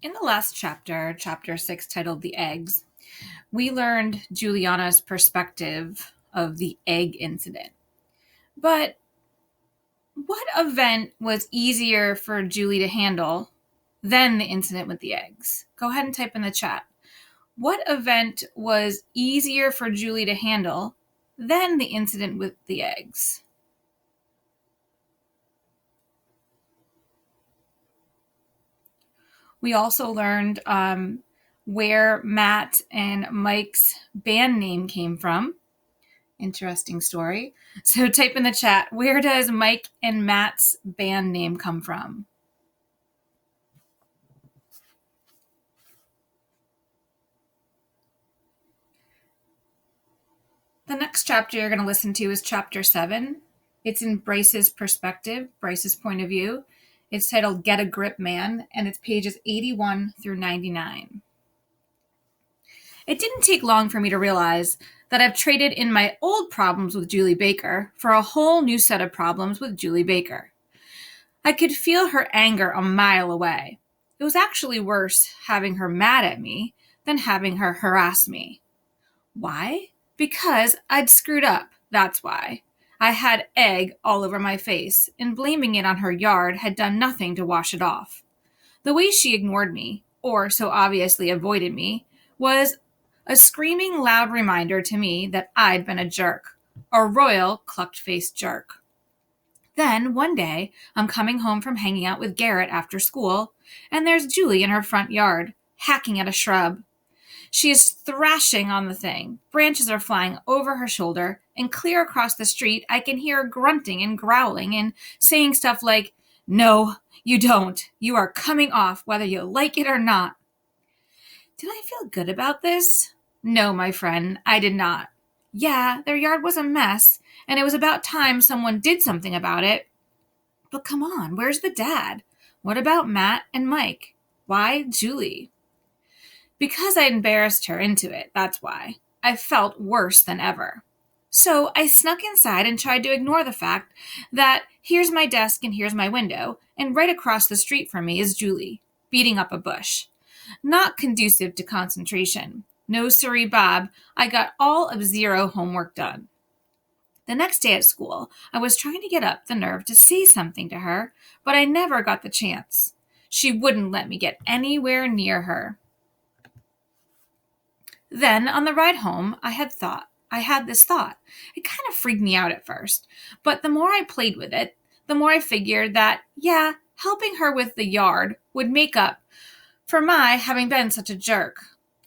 In the last chapter, chapter 6, titled The Eggs, we learned Juliana's perspective of the egg incident. But what event was easier for Julie to handle than the incident with the eggs? Go ahead and type in the chat. What event was easier for Julie to handle than the incident with the eggs? We also learned where Matt and Mike's band name came from. Interesting story. So type in the chat, where does Mike and Matt's band name come from? The next chapter you're going to listen to is chapter 7. It's in Bryce's perspective, Bryce's point of view. It's titled Get a Grip, Man, and it's pages 81 through 99. It didn't take long for me to realize that I've traded in my old problems with Julie Baker for a whole new set of problems with Julie Baker. I could feel her anger a mile away. It was actually worse having her mad at me than having her harass me. Why? Because I'd screwed up, that's why. I had egg all over my face, and blaming it on her yard had done nothing to wash it off. The way she ignored me, or so obviously avoided me, was a screaming loud reminder to me that I'd been a jerk, a royal clucked-faced jerk. Then, one day, I'm coming home from hanging out with Garrett after school, and there's Julie in her front yard, hacking at a shrub. She is thrashing on the thing. Branches are flying over her shoulder, and clear across the street, I can hear her grunting and growling and saying stuff like, "No, you don't. You are coming off whether you like it or not." Did I feel good about this? No, my friend, I did not. Yeah, their yard was a mess, and it was about time someone did something about it. But come on, where's the dad? What about Matt and Mike? Why Julie? Because I embarrassed her into it, that's why. I felt worse than ever. So I snuck inside and tried to ignore the fact that here's my desk and here's my window, and right across the street from me is Julie, beating up a bush. Not conducive to concentration. No siree, Bob, I got all of 0 homework done. The next day at school, I was trying to get up the nerve to say something to her, but I never got the chance. She wouldn't let me get anywhere near her. Then, on the ride home, I had this thought. It kind of freaked me out at first, but the more I played with it, the more I figured that, yeah, helping her with the yard would make up for my having been such a jerk.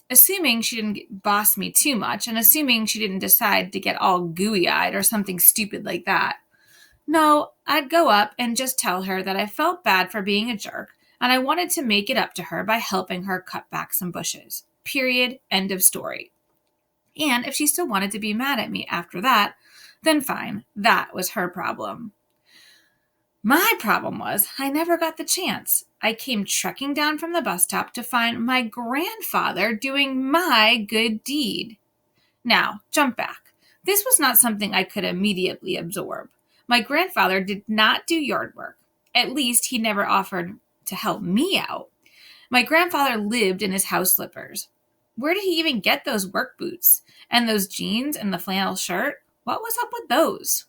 Assuming she didn't boss me too much, and assuming she didn't decide to get all gooey-eyed or something stupid like that. No, I'd go up and just tell her that I felt bad for being a jerk, and I wanted to make it up to her by helping her cut back some bushes. Period. End of story. And if she still wanted to be mad at me after that, then fine. That was her problem. My problem was I never got the chance. I came trekking down from the bus stop to find my grandfather doing my good deed. Now, jump back. This was not something I could immediately absorb. My grandfather did not do yard work. At least he never offered to help me out. My grandfather lived in his house slippers. Where did he even get those work boots? And those jeans and the flannel shirt? What was up with those?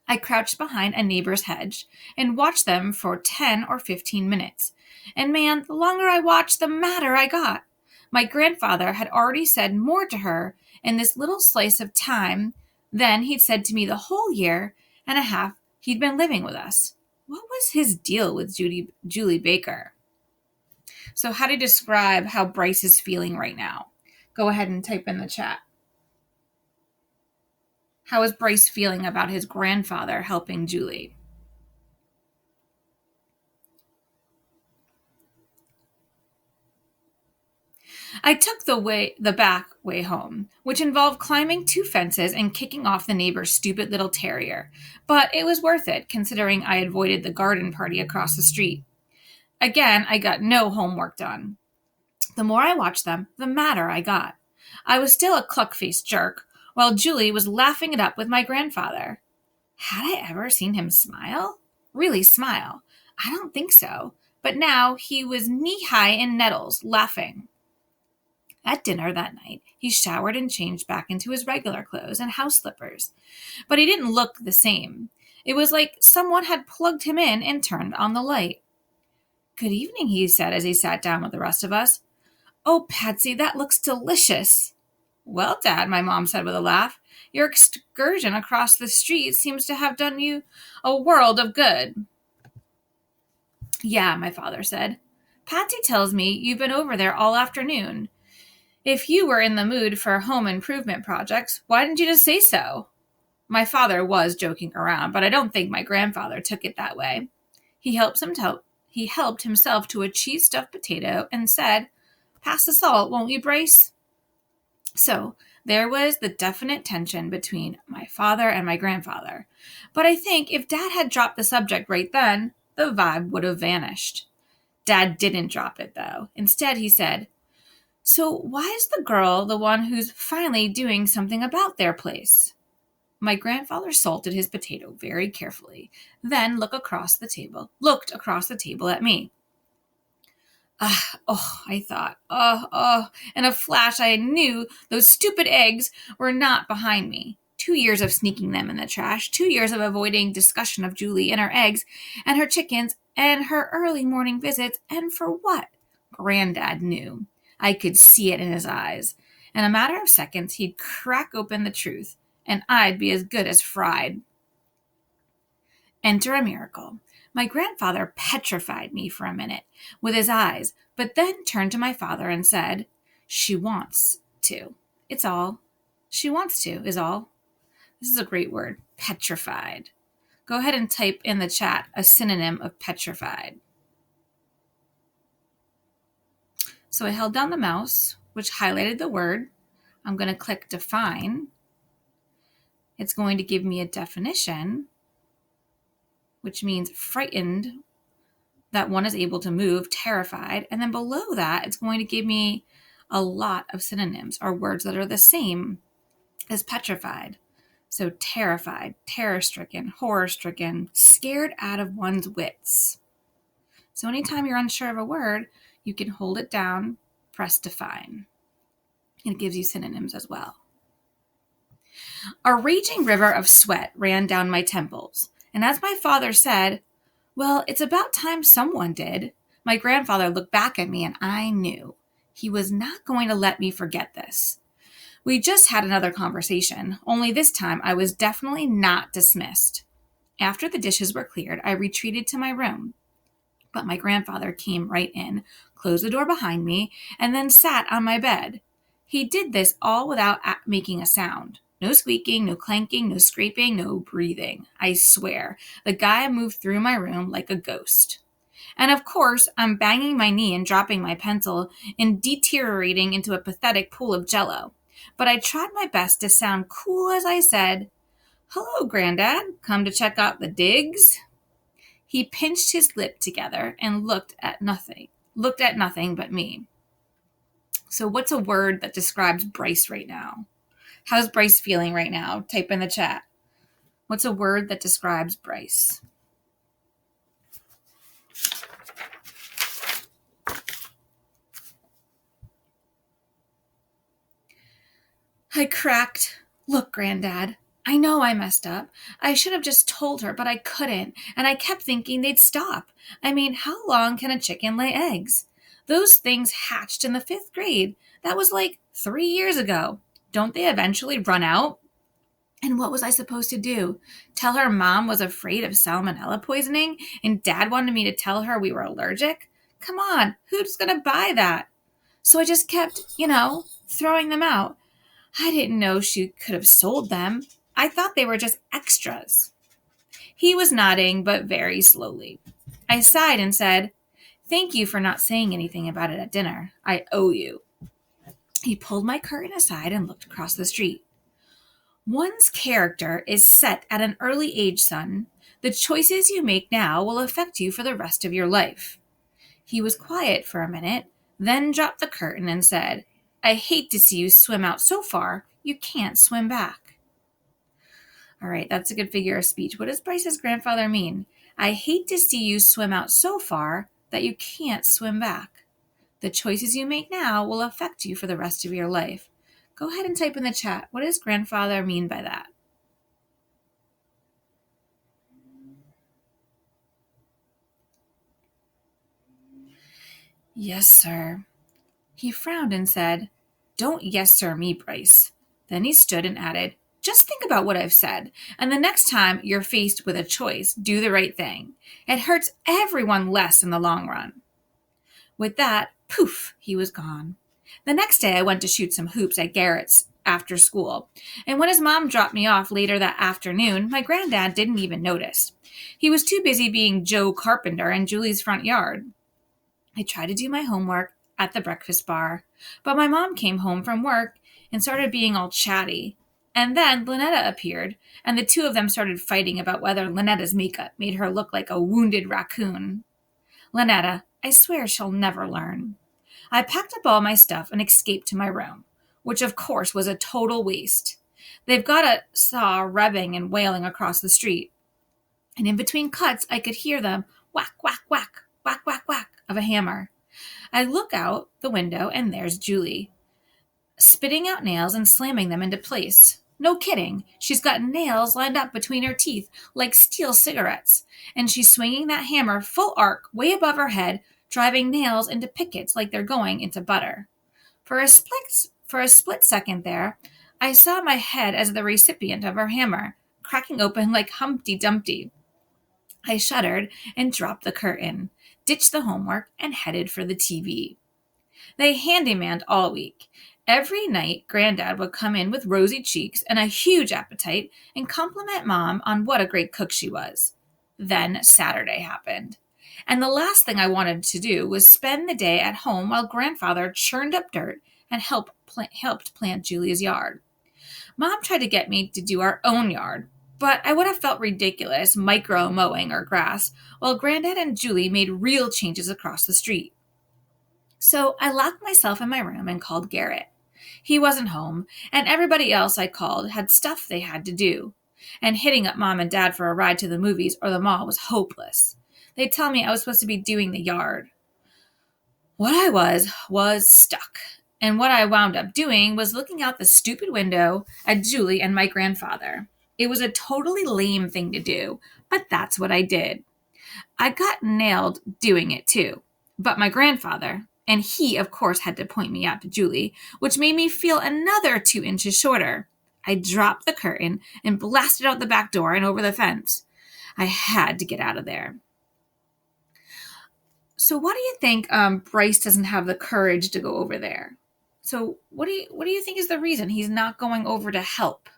I crouched behind a neighbor's hedge and watched them for 10 or 15 minutes. And man, the longer I watched, the madder I got. My grandfather had already said more to her in this little slice of time than he'd said to me the whole year and a half he'd been living with us. What was his deal with Julie Baker? So how to describe how Bryce is feeling right now? Go ahead and type in the chat. How is Bryce feeling about his grandfather helping Julie? I took the back way home, which involved climbing 2 fences and kicking off the neighbor's stupid little terrier. But it was worth it, considering I avoided the garden party across the street. Again, I got no homework done. The more I watched them, the madder I got. I was still a cluck-faced jerk, while Julie was laughing it up with my grandfather. Had I ever seen him smile? Really smile? I don't think so. but now he was knee-high in nettles, laughing. At dinner that night, he showered and changed back into his regular clothes and house slippers. But he didn't look the same. It was like someone had plugged him in and turned on the light. "Good evening," he said as he sat down with the rest of us. "Oh, Patsy, that looks delicious." "Well, Dad," my mom said with a laugh, "your excursion across the street seems to have done you a world of good." "Yeah," my father said. "Patsy tells me you've been over there all afternoon. If you were in the mood for home improvement projects, why didn't you just say so?" My father was joking around, but I don't think my grandfather took it that way. He helped himself to a cheese stuffed potato and said, "Pass the salt, won't you, Bryce?" So there was the definite tension between my father and my grandfather. But I think if Dad had dropped the subject right then, the vibe would have vanished. Dad didn't drop it, though. Instead, he said, "So why is the girl the one who's finally doing something about their place?" My grandfather salted his potato very carefully, then looked across the table at me. I thought. In a flash, I knew those stupid eggs were not behind me. 2 years of sneaking them in the trash, 2 years of avoiding discussion of Julie and her eggs and her chickens and her early morning visits, and for what? Granddad knew. I could see it in his eyes. In a matter of seconds, he'd crack open the truth, and I'd be as good as fried. Enter a miracle. My grandfather petrified me for a minute with his eyes, but then turned to my father and said, "She wants to. It's all. She wants to, is all." This is a great word, petrified. Go ahead and type in the chat a synonym of petrified. So I held down the mouse, which highlighted the word. I'm going to click define. It's going to give me a definition, which means frightened, that one is able to move, terrified. And then below that, it's going to give me a lot of synonyms or words that are the same as petrified. So terrified, terror-stricken, horror-stricken, scared out of one's wits. So anytime you're unsure of a word, you can hold it down, press define. And it gives you synonyms as well. A raging river of sweat ran down my temples. And as my father said, "Well, it's about time someone did," my grandfather looked back at me and I knew he was not going to let me forget this. We just had another conversation, only this time I was definitely not dismissed. After the dishes were cleared, I retreated to my room. But my grandfather came right in, closed the door behind me, and then sat on my bed. He did this all without making a sound. No squeaking, no clanking, no scraping, no breathing. I swear, the guy moved through my room like a ghost. And of course, I'm banging my knee and dropping my pencil and deteriorating into a pathetic pool of jello. But I tried my best to sound cool as I said, "Hello, Granddad. Come to check out the digs?" He pinched his lip together and looked at nothing but me. So what's a word that describes Bryce right now? How's Bryce feeling right now? Type in the chat. What's a word that describes Bryce? I cracked. "Look, Granddad, I know I messed up. I should have just told her, but I couldn't, and I kept thinking they'd stop. I mean, how long can a chicken lay eggs? Those things hatched in the 5th grade. That was like 3 years ago. Don't they eventually run out? And what was I supposed to do? Tell her Mom was afraid of salmonella poisoning and Dad wanted me to tell her we were allergic? Come on, who's going to buy that?" So I just kept, throwing them out. I didn't know she could have sold them. I thought they were just extras. He was nodding, but very slowly. I sighed and said, "Thank you for not saying anything about it at dinner. I owe you." He pulled my curtain aside and looked across the street. "One's character is set at an early age, son. The choices you make now will affect you for the rest of your life." He was quiet for a minute, then dropped the curtain and said, "I hate to see you swim out so far, you can't swim back." All right, that's a good figure of speech. What does Bryce's grandfather mean? I hate to see you swim out so far, that you can't swim back. The choices you make now will affect you for the rest of your life. Go ahead and type in the chat. What does grandfather mean by that? Yes, sir. He frowned and said, "Don't yes, sir me, Bryce." Then he stood and added, "Just think about what I've said, and the next time you're faced with a choice, do the right thing. It hurts everyone less in the long run." With that, poof, he was gone. The next day, I went to shoot some hoops at Garrett's after school, and when his mom dropped me off later that afternoon, my granddad didn't even notice. He was too busy being Joe Carpenter in Julie's front yard. I tried to do my homework at the breakfast bar, but my mom came home from work and started being all chatty. And then Lynetta appeared, and the two of them started fighting about whether Lynetta's makeup made her look like a wounded raccoon. Lynetta, I swear she'll never learn. I packed up all my stuff and escaped to my room, which of course was a total waste. They've got a saw revving and wailing across the street, and in between cuts I could hear them whack, whack, whack, whack, whack, whack of a hammer. I look out the window and there's Julie, spitting out nails and slamming them into place. No kidding, she's got nails lined up between her teeth like steel cigarettes, and she's swinging that hammer full arc way above her head, driving nails into pickets like they're going into butter. For a split second there, I saw my head as the recipient of her hammer, cracking open like Humpty Dumpty. I shuddered and dropped the curtain, ditched the homework, and headed for the TV. They handymanned all week. Every night, Granddad would come in with rosy cheeks and a huge appetite and compliment Mom on what a great cook she was. Then Saturday happened. And the last thing I wanted to do was spend the day at home while Grandfather churned up dirt and helped plant Julia's yard. Mom tried to get me to do our own yard, but I would have felt ridiculous micro-mowing our grass while Granddad and Julie made real changes across the street. So I locked myself in my room and called Garrett. He wasn't home, and everybody else I called had stuff they had to do. And hitting up Mom and Dad for a ride to the movies or the mall was hopeless. They'd tell me I was supposed to be doing the yard. What I was stuck. And what I wound up doing was looking out the stupid window at Julie and my grandfather. It was a totally lame thing to do, but that's what I did. I got nailed doing it too. But my grandfather, and he, of course, had to point me out to Julie, which made me feel another 2 inches shorter. I dropped the curtain and blasted out the back door and over the fence. I had to get out of there. So what do you think Bryce doesn't have the courage to go over there? So what do you think is the reason he's not going over to help?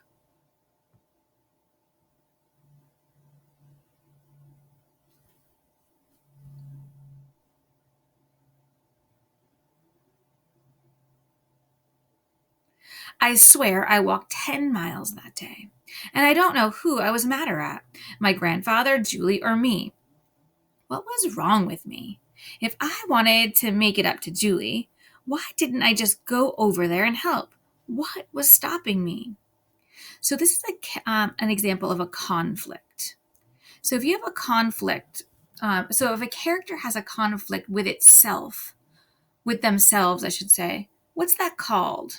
I swear I walked 10 miles that day, and I don't know who I was madder at, my grandfather, Julie, or me. What was wrong with me? If I wanted to make it up to Julie, why didn't I just go over there and help? What was stopping me? So this is an example of a conflict. So if you have a conflict, so if a character has a conflict with itself, with themselves, I should say, what's that called?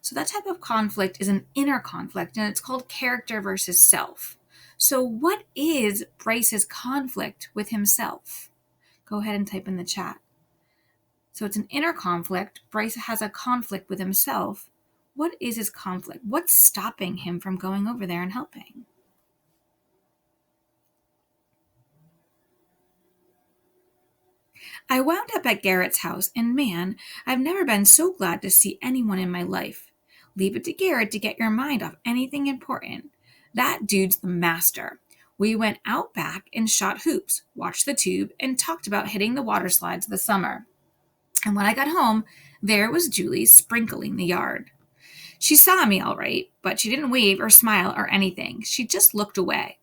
So that type of conflict is an inner conflict, and it's called character versus self. So what is Bryce's conflict with himself? Go ahead and type in the chat. So it's an inner conflict. Bryce has a conflict with himself. What is his conflict? What's stopping him from going over there and helping? I wound up at Garrett's house, and man, I've never been so glad to see anyone in my life. Leave it to Garrett to get your mind off anything important. That dude's the master. We went out back and shot hoops, watched the tube, and talked about hitting the water slides this summer. And when I got home, there was Julie sprinkling the yard. She saw me all right, but she didn't wave or smile or anything. She just looked away.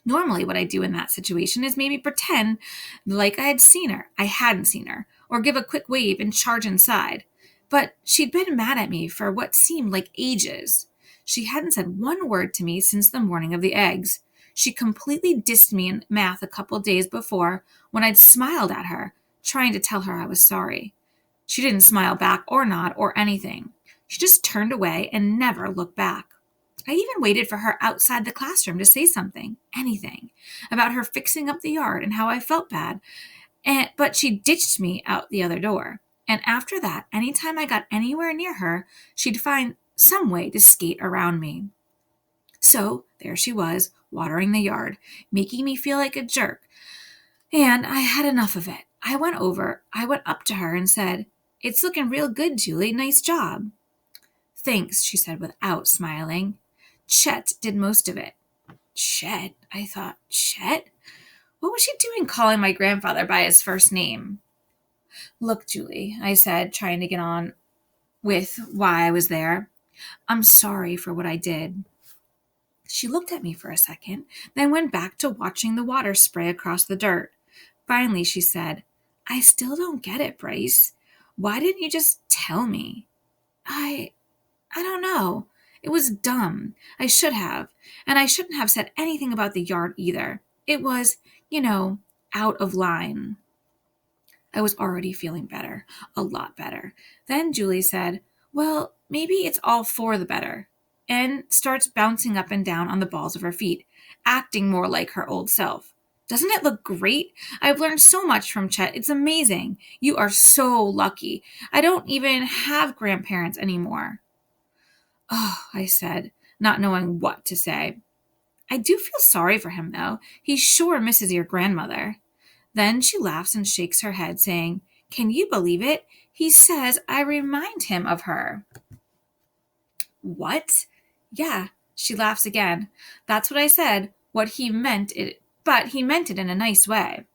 Normally what I do in that situation is maybe pretend like I hadn't seen her, or give a quick wave and charge inside. But she'd been mad at me for what seemed like ages. She hadn't said one word to me since the morning of the eggs. She completely dissed me in math a couple days before when I'd smiled at her, trying to tell her I was sorry. She didn't smile back or nod or anything. She just turned away and never looked back. I even waited for her outside the classroom to say something, anything, about her fixing up the yard and how I felt bad, but she ditched me out the other door. And after that, anytime I got anywhere near her, she'd find some way to skate around me. So there she was, watering the yard, making me feel like a jerk. And I had enough of it. I went up to her and said, "It's looking real good, Julie. Nice job." "Thanks," she said without smiling. Chet did most of it. Chet? I thought, Chet? What was she doing calling my grandfather by his first name? "Look, Julie," I said, trying to get on with why I was there. "I'm sorry for what I did." She looked at me for a second, then went back to watching the water spray across the dirt. Finally, she said, "I still don't get it, Bryce. Why didn't you just tell me?" I don't know. It was dumb. I should have. And I shouldn't have said anything about the yard either. It was, out of line. I was already feeling better, a lot better. Then Julie said, "Well, maybe it's all for the better," and starts bouncing up and down on the balls of her feet, acting more like her old self. "Doesn't it look great? I've learned so much from Chet. It's amazing. You are so lucky. I don't even have grandparents anymore." "Oh," I said, not knowing what to say. "I do feel sorry for him, though. He sure misses your grandmother." Then she laughs and shakes her head, saying, "Can you believe it? He says I remind him of her." "What?" "Yeah," she laughs again. "That's what I said. But he meant it in a nice way."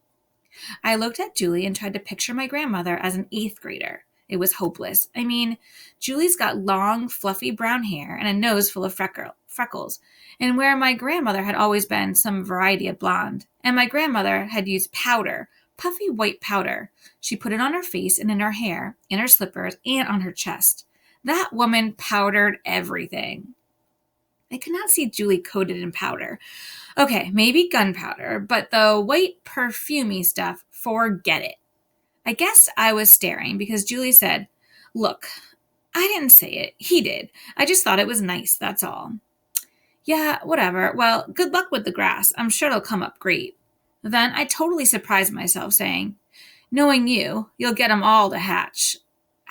I looked at Julie and tried to picture my grandmother as an 8th grader. It was hopeless. I mean, Julie's got long, fluffy brown hair and a nose full of freckles, and where my grandmother had always been some variety of blonde, and my grandmother had used powder, puffy white powder. She put it on her face and in her hair, in her slippers, and on her chest. That woman powdered everything. I could not see Julie coated in powder. Okay, maybe gunpowder, but the white perfumey stuff, forget it. I guess I was staring because Julie said, "Look, I didn't say it. He did. I just thought it was nice, that's all." "Yeah, whatever. Well, good luck with the grass. I'm sure it'll come up great." Then I totally surprised myself, saying, "Knowing you, you'll get 'em all to hatch."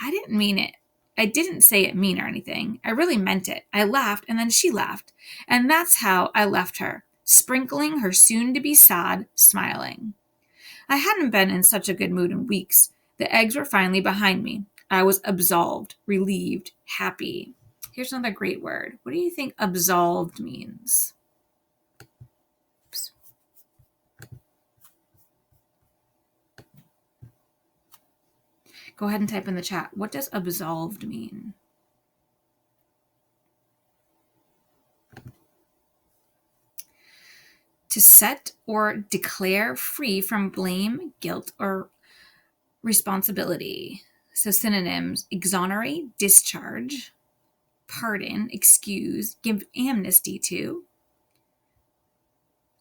I didn't mean it. I didn't say it mean or anything. I really meant it. I laughed, and then she laughed. And that's how I left her, sprinkling her soon-to-be sod, smiling. I hadn't been in such a good mood in weeks. The eggs were finally behind me. I was absolved, relieved, happy. Here's another great word. What do you think absolved means? Oops. Go ahead and type in the chat. What does absolved mean? To set or declare free from blame, guilt, or responsibility. So synonyms: exonerate, discharge, pardon, excuse, give amnesty to.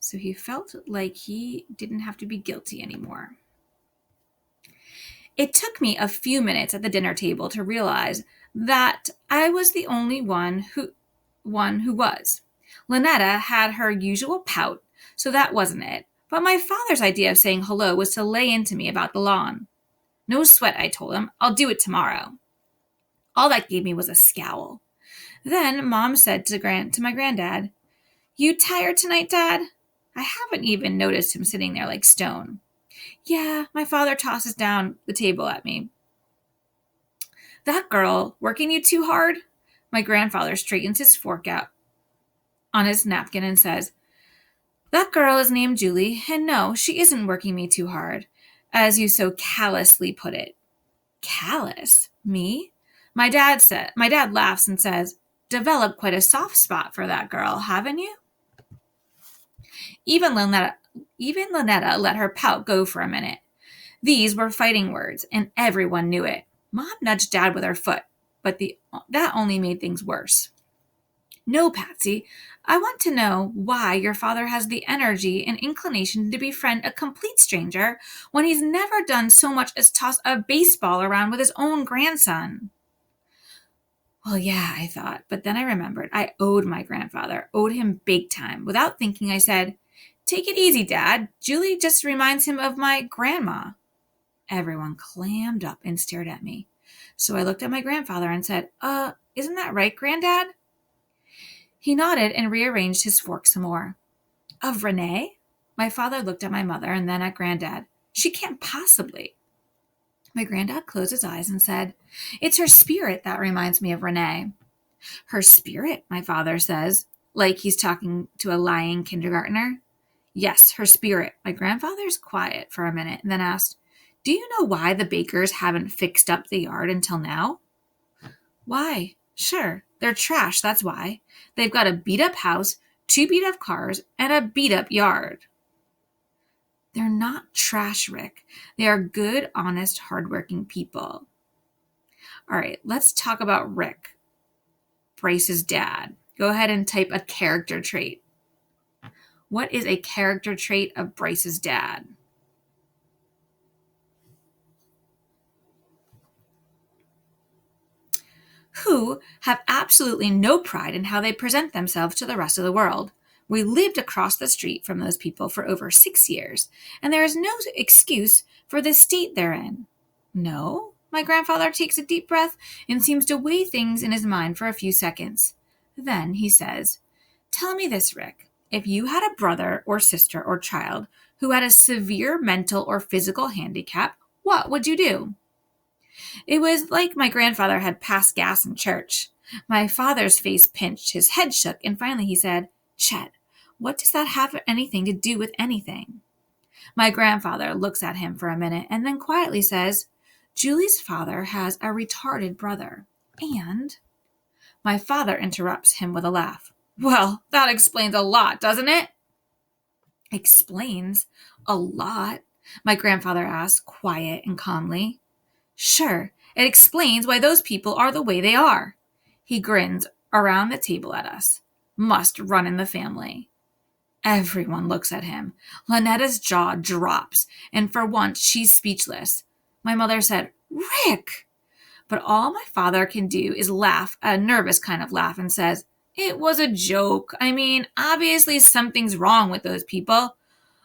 So he felt like he didn't have to be guilty anymore. It took me a few minutes at the dinner table to realize that I was the only one who was. Lynetta had her usual pout, so that wasn't it. But my father's idea of saying hello was to lay into me about the lawn. "No sweat," I told him. "I'll do it tomorrow." All that gave me was a scowl. Then Mom said to my granddad, "You tired tonight, Dad?" I haven't even noticed him sitting there like stone. "Yeah," my father tosses down the table at me. "That girl working you too hard?" My grandfather straightens his fork out on his napkin and says, "That girl is named Julie, and no, she isn't working me too hard, as you so callously put it." "Callous? Me?" My dad laughs and says, "Developed quite a soft spot for that girl, haven't you?" Even Lynetta let her pout go for a minute. These were fighting words, and everyone knew it. Mom nudged Dad with her foot, but that only made things worse. No, Patsy. I want to know why your father has the energy and inclination to befriend a complete stranger when he's never done so much as toss a baseball around with his own grandson. Well, yeah, I thought, but then I remembered I owed my grandfather, owed him big time. Without thinking, I said, "Take it easy, Dad. Julie just reminds him of my grandma." Everyone clammed up and stared at me. So I looked at my grandfather and said, isn't that right, Granddad? He nodded and rearranged his fork some more. Of Renee? My father looked at my mother and then at Granddad. She can't possibly. My granddad closed his eyes and said, "It's her spirit that reminds me of Renee." Her spirit, my father says, like he's talking to a lying kindergartner. Yes, her spirit. My grandfather's quiet for a minute and then asked, "Do you know why the bakers haven't fixed up the yard until now?" Why? Sure, they're trash, that's why. They've got a beat-up house, 2 beat-up cars, and a beat-up yard. They're not trash, Rick. They are good, honest, hardworking people. All right, let's talk about Rick, Bryce's dad. Go ahead and type a character trait. What is a character trait of Bryce's dad? Who have absolutely no pride in how they present themselves to the rest of the world. We lived across the street from those people for over 6 years, and there is no excuse for the state they're in. No? My grandfather takes a deep breath and seems to weigh things in his mind for a few seconds. Then he says, "Tell me this, Rick. If you had a brother or sister or child who had a severe mental or physical handicap, what would you do?" It was like my grandfather had passed gas in church. My father's face pinched, his head shook, and finally he said, "Chet, what does that have anything to do with anything?" My grandfather looks at him for a minute and then quietly says, "Julie's father has a retarded brother. And—" My father interrupts him with a laugh. "Well, that explains a lot, doesn't it?" "Explains a lot?" my grandfather asked, quiet and calmly. "Sure, it explains why those people are the way they are." He grins around the table at us. "Must run in the family." Everyone looks at him. Lynetta's jaw drops, and for once she's speechless. My mother said, "Rick!" But all my father can do is laugh, a nervous kind of laugh, and says, "It was a joke. I mean, obviously something's wrong with those people.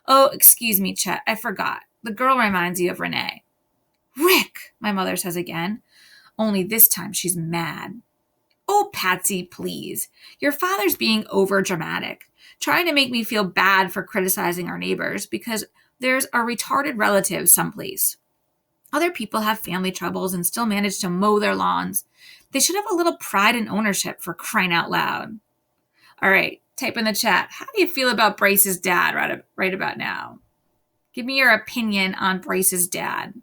Oh, excuse me, Chet, I forgot. The girl reminds you of Renee." "Rick," my mother says again, only this time she's mad. "Oh, Patsy, please. Your father's being over dramatic, trying to make me feel bad for criticizing our neighbors because there's a retarded relative someplace. Other people have family troubles and still manage to mow their lawns. They should have a little pride and ownership, for crying out loud." All right, type in the chat. How do you feel about Bryce's dad right about now? Give me your opinion on Bryce's dad.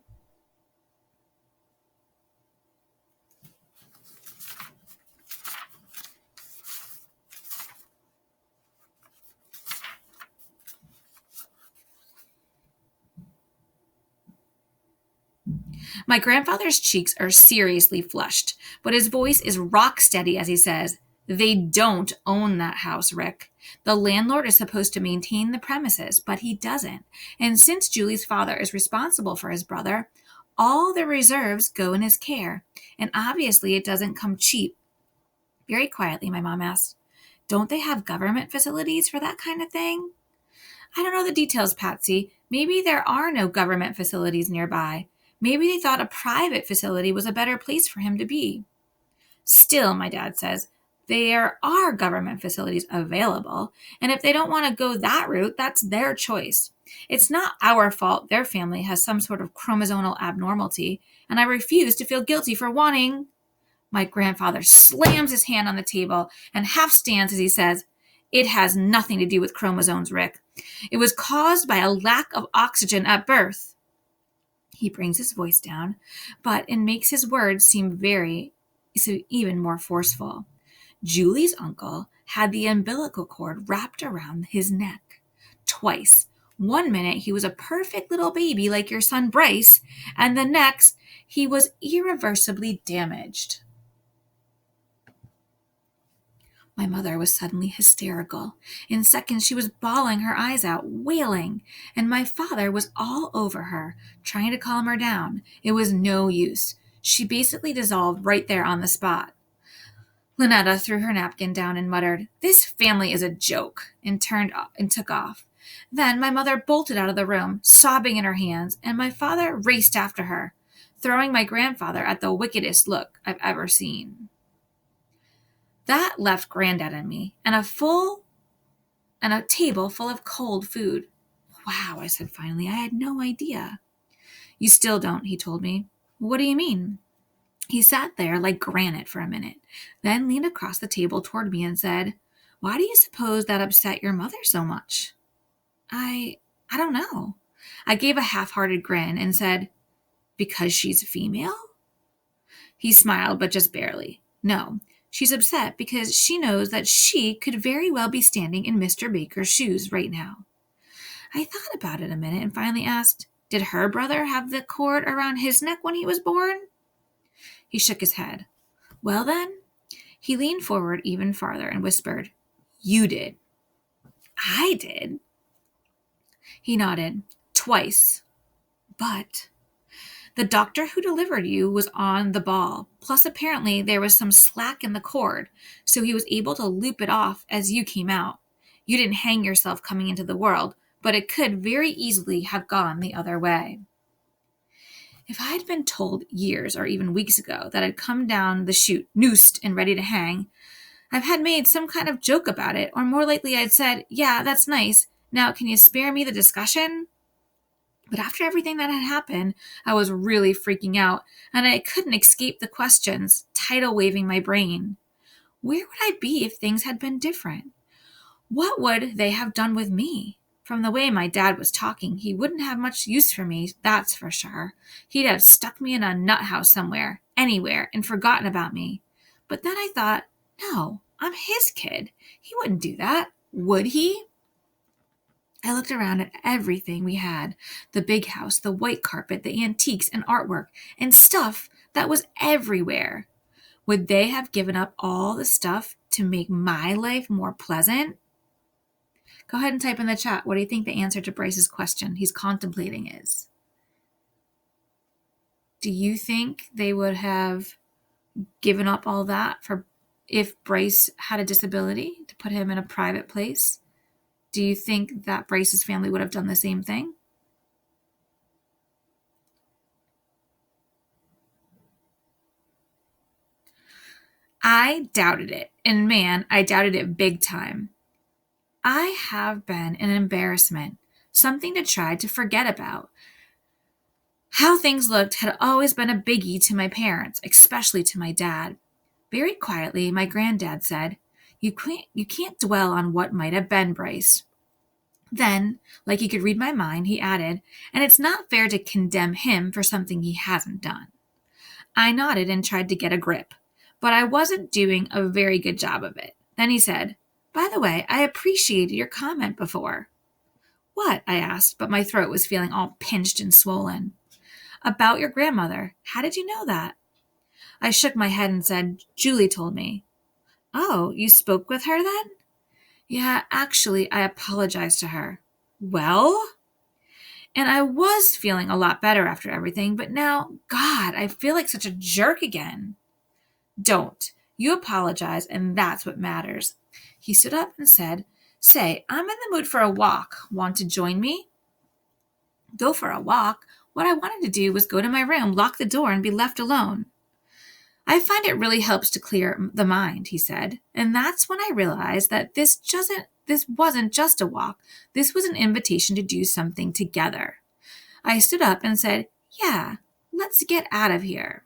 My grandfather's cheeks are seriously flushed, but his voice is rock steady as he says, "They don't own that house, Rick. The landlord is supposed to maintain the premises, but he doesn't. And since Julie's father is responsible for his brother, all the reserves go in his care. And obviously it doesn't come cheap." Very quietly, my mom asked, "Don't they have government facilities for that kind of thing?" "I don't know the details, Patsy. Maybe there are no government facilities nearby. Maybe they thought a private facility was a better place for him to be." "Still," my dad says, "there are government facilities available, and if they don't want to go that route, that's their choice. It's not our fault their family has some sort of chromosomal abnormality, and I refuse to feel guilty for wanting—" My grandfather slams his hand on the table and half stands as he says, "It has nothing to do with chromosomes, Rick. It was caused by a lack of oxygen at birth." He brings his voice down, but it makes his words seem even more forceful. Julie's uncle had the umbilical cord wrapped around his neck. Twice. One minute he was a perfect little baby like your son Bryce, and the next he was irreversibly damaged. My mother was suddenly hysterical. In seconds, she was bawling her eyes out, wailing, and my father was all over her, trying to calm her down. It was no use. She basically dissolved right there on the spot. Lynetta threw her napkin down and muttered, "This family is a joke," and took off. Then my mother bolted out of the room, sobbing in her hands, and my father raced after her, throwing my grandfather at the wickedest look I've ever seen. That left Granddad and me, and a table full of cold food. "Wow," I said finally. "I had no idea." "You still don't," he told me. "What do you mean?" He sat there like granite for a minute, then leaned across the table toward me and said, "Why do you suppose that upset your mother so much?" I don't know. I gave a half-hearted grin and said, "Because she's female?" He smiled, but just barely. "No, she's upset because she knows that she could very well be standing in Mr. Baker's shoes right now." I thought about it a minute and finally asked, "Did her brother have the cord around his neck when he was born?" He shook his head. "Well then," he leaned forward even farther and whispered, "You did." "I did?" He nodded. "Twice. But the doctor who delivered you was on the ball. Plus, apparently, there was some slack in the cord, so he was able to loop it off as you came out. You didn't hang yourself coming into the world, but it could very easily have gone the other way." If I had been told years or even weeks ago that I'd come down the chute, noosed and ready to hang, I've had made some kind of joke about it, or more likely I'd said, "Yeah, that's nice. Now, can you spare me the discussion?" But after everything that had happened, I was really freaking out, and I couldn't escape the questions, tidal waving my brain. Where would I be if things had been different? What would they have done with me? From the way my dad was talking, he wouldn't have much use for me, that's for sure. He'd have stuck me in a nut house somewhere, anywhere, and forgotten about me. But then I thought, no, I'm his kid. He wouldn't do that, would he? I looked around at everything we had, the big house, the white carpet, the antiques and artwork, and stuff that was everywhere. Would they have given up all the stuff to make my life more pleasant? Go ahead and type in the chat. What do you think the answer to Bryce's question he's contemplating is? Do you think they would have given up all that for if Bryce had a disability to put him in a private place? Do you think that Bryce's family would have done the same thing? I doubted it. And man, I doubted it big time. I have been an embarrassment, something to try to forget about. How things looked had always been a biggie to my parents, especially to my dad. Very quietly, my granddad said, You can't dwell on what might have been, Bryce." Then, like he could read my mind, he added, "And it's not fair to condemn him for something he hasn't done." I nodded and tried to get a grip, but I wasn't doing a very good job of it. Then he said, "By the way, I appreciated your comment before." "What?" I asked, but my throat was feeling all pinched and swollen. "About your grandmother. How did you know that?" I shook my head and said, "Julie told me." "Oh, you spoke with her then?" "Yeah, actually, I apologized to her." "Well?" And I was feeling a lot better after everything, but now, God, I feel like such a jerk again. "Don't. You apologize, and that's what matters." He stood up and said, "Say, I'm in the mood for a walk. Want to join me?" Go for a walk? What I wanted to do was go to my room, lock the door, and be left alone. "I find it really helps to clear the mind," he said. And that's when I realized that this wasn't just a walk. This was an invitation to do something together. I stood up and said, "Yeah, let's get out of here."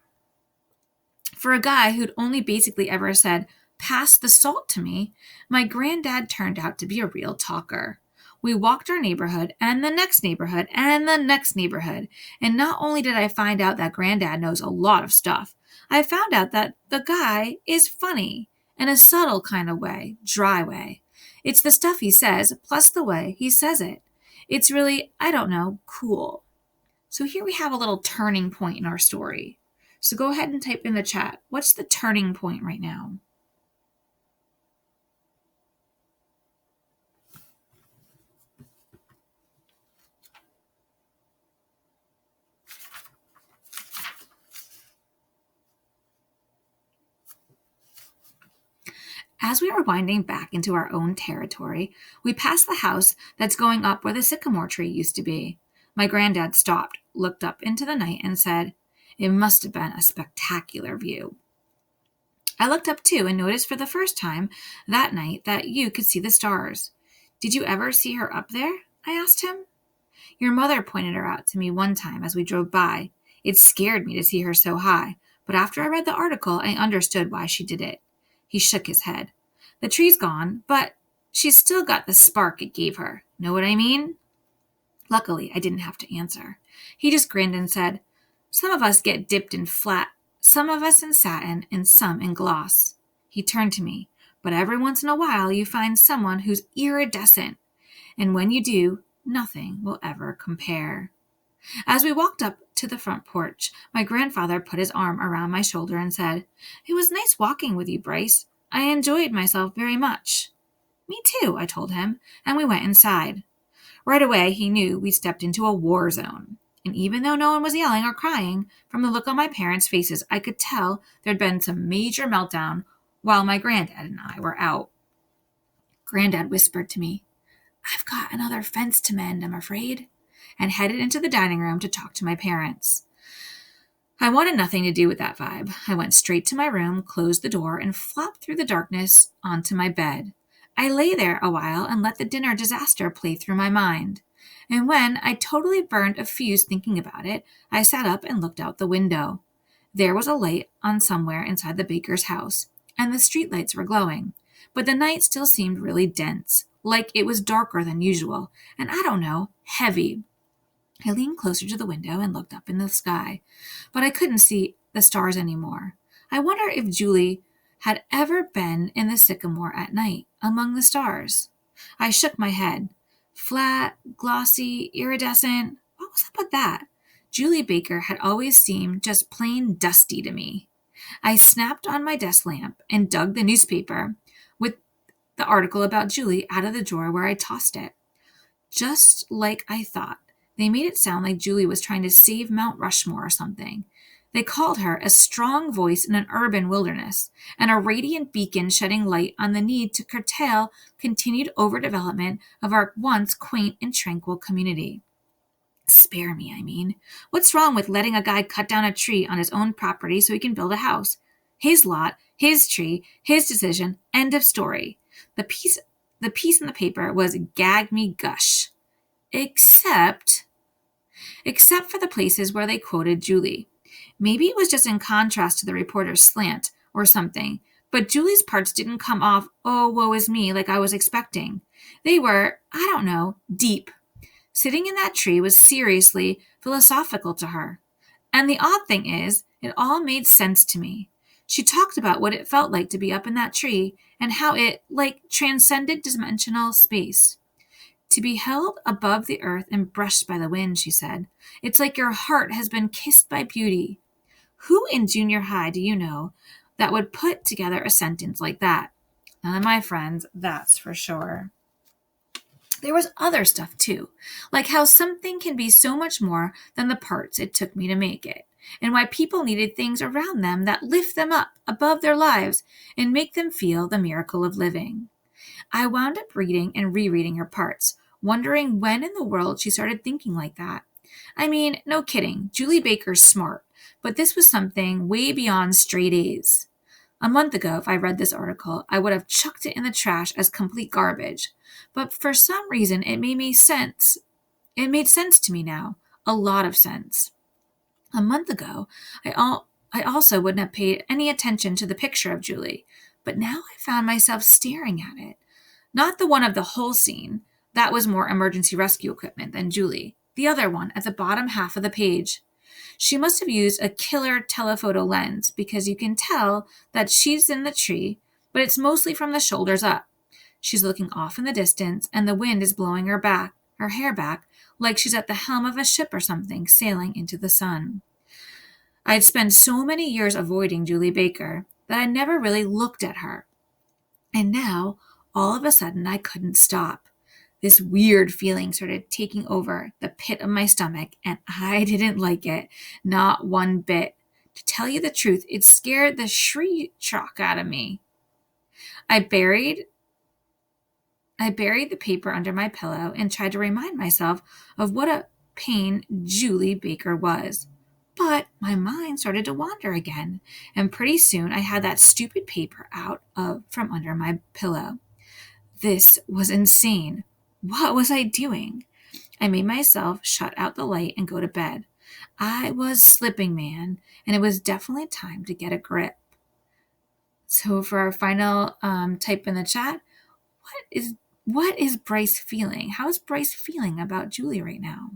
For a guy who'd only basically ever said, "Pass the salt to me," my granddad turned out to be a real talker. We walked our neighborhood and the next neighborhood and the next neighborhood. And not only did I find out that granddad knows a lot of stuff, I found out that the guy is funny in a subtle kind of way, dry way. It's the stuff he says plus the way he says it. It's really, I don't know, cool. So here we have a little turning point in our story. So go ahead and type in the chat. What's the turning point right now? As we were winding back into our own territory, we passed the house that's going up where the sycamore tree used to be. My granddad stopped, looked up into the night, and said, "It must have been a spectacular view." I looked up too and noticed for the first time that night that you could see the stars. "Did you ever see her up there?" I asked him. "Your mother pointed her out to me one time as we drove by. It scared me to see her so high, but after I read the article, I understood why she did it." He shook his head. "The tree's gone, but she's still got the spark it gave her. Know what I mean?" Luckily, I didn't have to answer. He just grinned and said, "Some of us get dipped in flat, some of us in satin, and some in gloss." He turned to me. "But every once in a while you find someone who's iridescent. And when you do, nothing will ever compare." As we walked up to the front porch, my grandfather put his arm around my shoulder and said, "It was nice walking with you, Bryce. I enjoyed myself very much." "Me too," I told him, and we went inside. Right away, he knew we stepped into a war zone. And even though no one was yelling or crying, from the look on my parents' faces, I could tell there'd been some major meltdown while my granddad and I were out. Granddad whispered to me, "I've got another fence to mend, I'm afraid," and headed into the dining room to talk to my parents. I wanted nothing to do with that vibe. I went straight to my room, closed the door, and flopped through the darkness onto my bed. I lay there a while and let the dinner disaster play through my mind. And when I totally burned a fuse thinking about it, I sat up and looked out the window. There was a light on somewhere inside the baker's house, and the streetlights were glowing. But the night still seemed really dense, like it was darker than usual, and I don't know, heavy. I leaned closer to the window and looked up in the sky, but I couldn't see the stars anymore. I wonder if Julie had ever been in the sycamore at night, among the stars. I shook my head. Flat, glossy, iridescent. What was up with that? Julie Baker had always seemed just plain dusty to me. I snapped on my desk lamp and dug the newspaper with the article about Julie out of the drawer where I tossed it. Just like I thought. They made it sound like Julie was trying to save Mount Rushmore or something. They called her a strong voice in an urban wilderness, and a radiant beacon shedding light on the need to curtail continued overdevelopment of our once quaint and tranquil community. Spare me, I mean. What's wrong with letting a guy cut down a tree on his own property so he can build a house? His lot, his tree, his decision, end of story. The piece in the paper was "Gag Me Gush." Except for the places where they quoted Julie. Maybe it was just in contrast to the reporter's slant or something, but Julie's parts didn't come off, "Oh, woe is me," like I was expecting. They were, I don't know, deep. Sitting in that tree was seriously philosophical to her. And the odd thing is, it all made sense to me. She talked about what it felt like to be up in that tree and how it, transcended dimensional space. To be held above the earth and brushed by the wind, she said. It's like your heart has been kissed by beauty. Who in junior high do you know that would put together a sentence like that? None of my friends, that's for sure. There was other stuff too, like how something can be so much more than the parts it took me to make it, and why people needed things around them that lift them up above their lives and make them feel the miracle of living. I wound up reading and rereading her parts, wondering when in the world she started thinking like that. I mean, no kidding, Julie Baker's smart, but this was something way beyond straight A's. A month ago, if I read this article, I would have chucked it in the trash as complete garbage. But for some reason, it made sense. It made sense to me now. A lot of sense. A month ago, I also wouldn't have paid any attention to the picture of Julie, but now I found myself staring at it. Not the one of the whole scene. That was more emergency rescue equipment than Julie. The other one at the bottom half of the page. She must have used a killer telephoto lens because you can tell that she's in the tree, but it's mostly from the shoulders up. She's looking off in the distance, and the wind is blowing her hair back, like she's at the helm of a ship or something, sailing into the sun. I'd spent so many years avoiding Julie Baker that I never really looked at her. And now, all of a sudden, I couldn't stop. This weird feeling started taking over the pit of my stomach, and I didn't like it, not one bit. To tell you the truth, it scared the shock out of me. I buried the paper under my pillow and tried to remind myself of what a pain Julie Baker was. But my mind started to wander again, and pretty soon I had that stupid paper from under my pillow. This was insane. What was I doing? I made myself shut out the light and go to bed. I was slipping, man, and it was definitely time to get a grip. So for our final type in the chat, what is Bryce feeling? How is Bryce feeling about Julie right now?